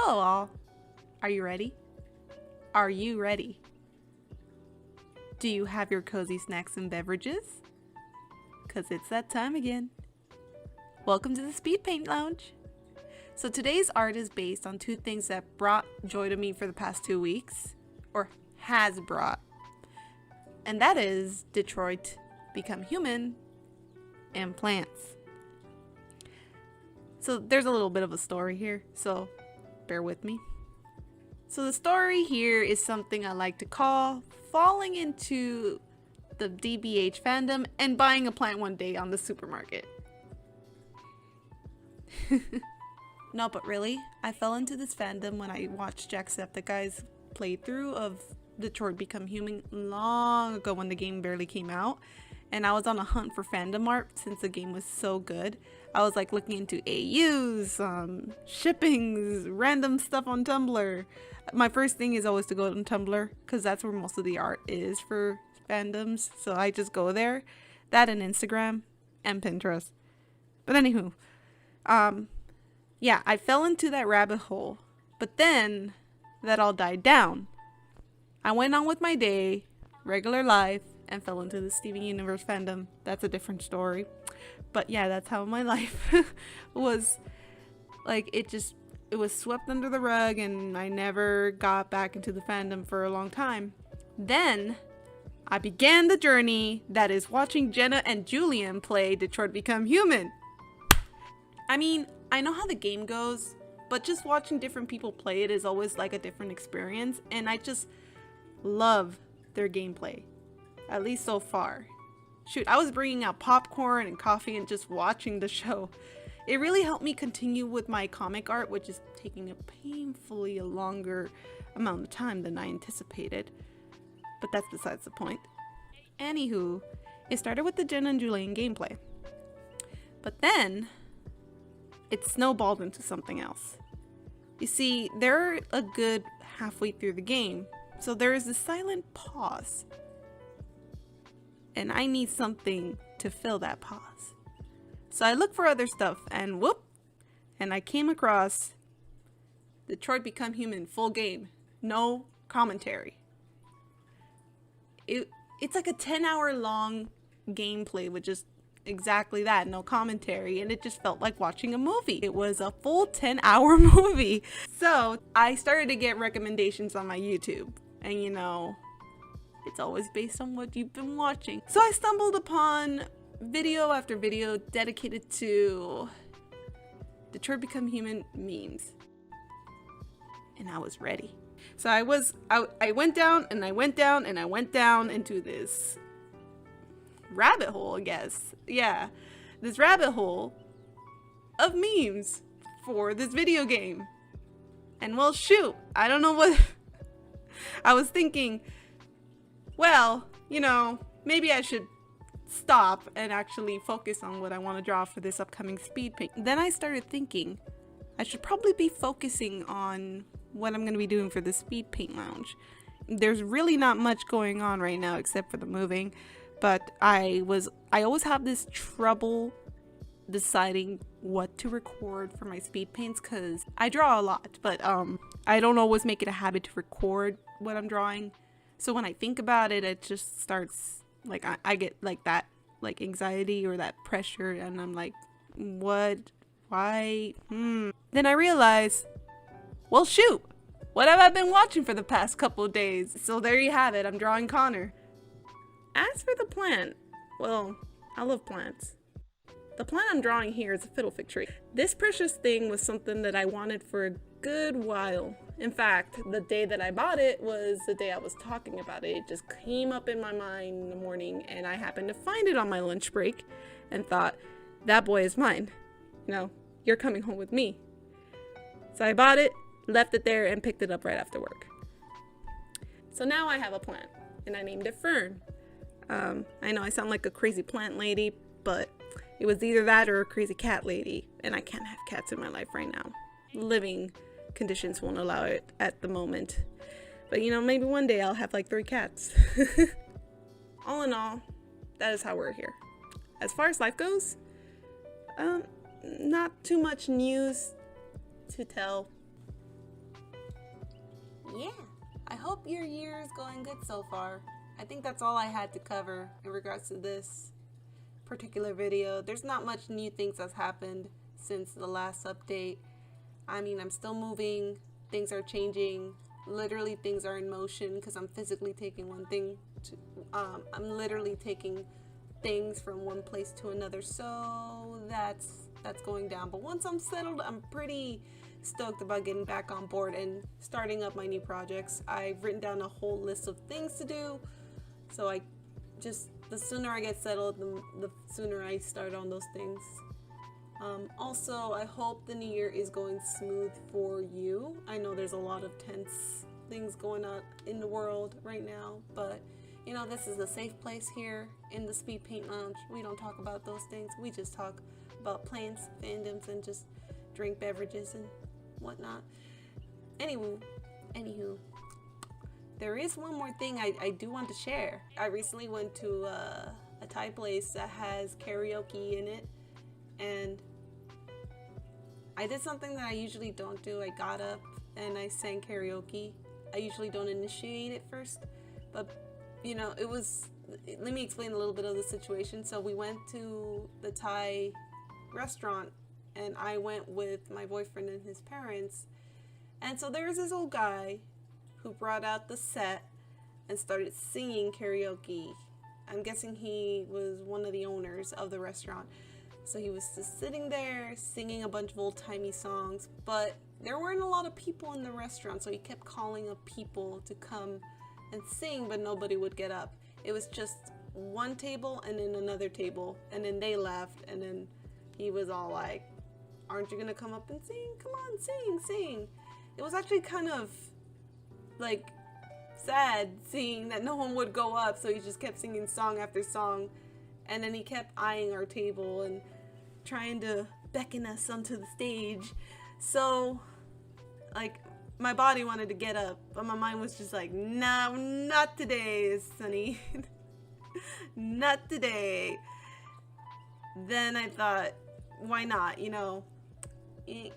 Hello all. Are you ready? Are you ready? Do you have your cozy snacks and beverages? 'Cause it's that time again. Welcome to the Speed Paint Lounge. So today's art is based on two things that brought joy to me for the past 2 weeks, or has brought. And that is Detroit Become Human and plants. So there's a little bit of a story here, so bear with me. So the story here is something I like to call falling into the DBH fandom and buying a plant one day on the supermarket. No, but really, I fell into this fandom when I watched Jacksepticeye's playthrough of Detroit Become Human long ago when the game barely came out. And I was on a hunt for fandom art since the game was so good. I was like looking into AUs, shippings, random stuff on Tumblr. My first thing is always to go on Tumblr because that's where most of the art is for fandoms. So I just go there. That and Instagram and Pinterest. But anywho, yeah, I fell into that rabbit hole. But then that all died down. I went on with my day, regular life, and fell into the Steven Universe fandom. That's a different story. But yeah, that's how my life was. Like, it was swept under the rug and I never got back into the fandom for a long time. Then I began the journey that is watching Jenna and Julian play Detroit Become Human. I mean, I know how the game goes, but just watching different people play it is always like a different experience, and I just love their gameplay. At least so far. Shoot, I was bringing out popcorn and coffee and just watching the show. It really helped me continue with my comic art, which is taking a painfully longer amount of time than I anticipated. But that's besides the point. Anywho, it started with the Jen and Julian gameplay. But then, it snowballed into something else. You see, they're a good halfway through the game, so there is a silent pause. And I need something to fill that pause. So I looked for other stuff and whoop, and I came across Detroit Become Human full game, no commentary. It's like a 10-hour long gameplay with just exactly that, no commentary, and it just felt like watching a movie. It was a full 10-hour movie. So I started to get recommendations on my YouTube, and you know, it's always based on what you've been watching. So I stumbled upon video after video dedicated to Detroit Become Human memes. And I was ready. So I went down and I went down and I went down into this rabbit hole, I guess. Yeah, this rabbit hole of memes for this video game. And well, shoot, I don't know what I was thinking. Well, you know, maybe I should stop and actually focus on what I want to draw for this upcoming speed paint. Then I started thinking I should probably be focusing on what I'm going to be doing for the speed paint lounge. There's really not much going on right now except for the moving, but I always have this trouble deciding what to record for my speed paints because I draw a lot, but I don't always make it a habit to record what I'm drawing. So when I think about it, it just starts, like, I get, like, that, like, anxiety or that pressure, and I'm like, what? Why? Then I realize, well, shoot, what have I been watching for the past couple of days? So there you have it, I'm drawing Connor. As for the plant, well, I love plants. The plant I'm drawing here is a fiddlefig tree. This precious thing was something that I wanted for a good while. In fact, the day that I bought it was the day I was talking about it. It just came up in my mind in the morning, and I happened to find it on my lunch break and thought, that boy is mine. You know, you're coming home with me. So I bought it, left it there, and picked it up right after work. So now I have a plant, and I named it Fern. I know I sound like a crazy plant lady, but it was either that or a crazy cat lady, and I can't have cats in my life right now. Living conditions won't allow it at the moment. But you know, maybe one day I'll have like 3 cats. All in all, that is how we're here. As far as life goes, not too much news to tell. yeah, I hope your year is going good so far. I think that's all I had to cover in regards to this particular video. There's not much new things that's happened since the last update. I mean, I'm still moving, things are changing, literally things are in motion because I'm physically taking one thing to, I'm literally taking things from one place to another, so that's going down. But once I'm settled, I'm pretty stoked about getting back on board and starting up my new projects. I've written down a whole list of things to do, so the sooner I get settled, the sooner I start on those things. Also, I hope the new year is going smooth for you. I know there's a lot of tense things going on in the world right now, but you know, this is a safe place here in the Speed Paint Lounge. We don't talk about those things. We just talk about plants, fandoms, and just drink beverages and whatnot. Anywho, there is one more thing I do want to share. I recently went to a Thai place that has karaoke in it, and I did something that I usually don't do. I got up and I sang karaoke. I usually don't initiate it first, but you know, let me explain a little bit of the situation. So we went to the Thai restaurant and I went with my boyfriend and his parents, and so there was this old guy who brought out the set and started singing karaoke. I'm guessing he was one of the owners of the restaurant. So he was just sitting there singing a bunch of old-timey songs, but there weren't a lot of people in the restaurant, so he kept calling up people to come and sing, but nobody would get up. It was just one table and then another table, and then they left, and then he was all like, aren't you gonna come up and sing? Come on, sing. It was actually kind of like sad seeing that no one would go up, so he just kept singing song after song, and then he kept eyeing our table and trying to beckon us onto the stage. So like my body wanted to get up, but my mind was just like, no, not today, Sonny. Not today. Then I thought, why not? You know,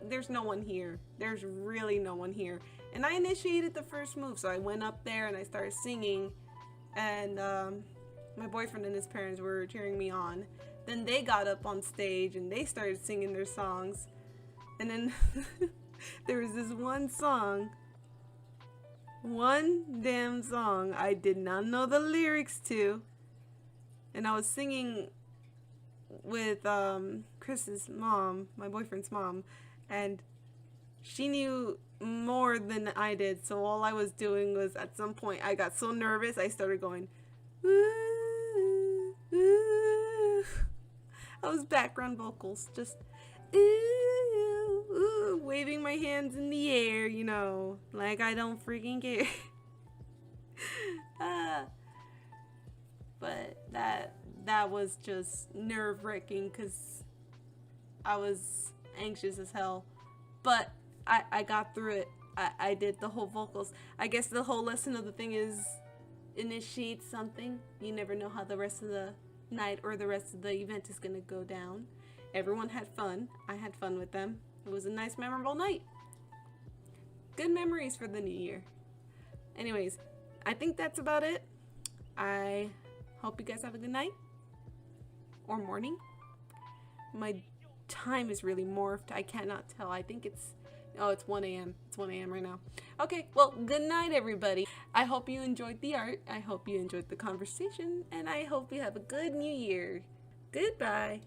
there's no one here. There's really no one here. And I initiated the first move, so I went up there and I started singing, and my boyfriend and his parents were cheering me on. Then they got up on stage and they started singing their songs, and then there was this one damn song I did not know the lyrics to, and I was singing with Chris's mom, my boyfriend's mom, and she knew more than I did, so all I was doing was, at some point I got so nervous I started going, ooh, ooh. I was background vocals, just ooh, ooh, waving my hands in the air, you know, like I don't freaking care. But that was just nerve-wracking because I was anxious as hell, but I got through it. I did the whole vocals. I guess the whole lesson of the thing is initiate something. You never know how the rest of the night or the rest of the event is gonna go down. Everyone had fun. I had fun with them. It was a nice, memorable night. Good memories for the new year. Anyways, I think that's about it. I hope you guys have a good night or morning. My time is really morphed. I cannot tell. I think it's 1 a.m. It's 1 a.m. right now. Okay, well, good night, everybody. I hope you enjoyed the art. I hope you enjoyed the conversation. And I hope you have a good new year. Goodbye.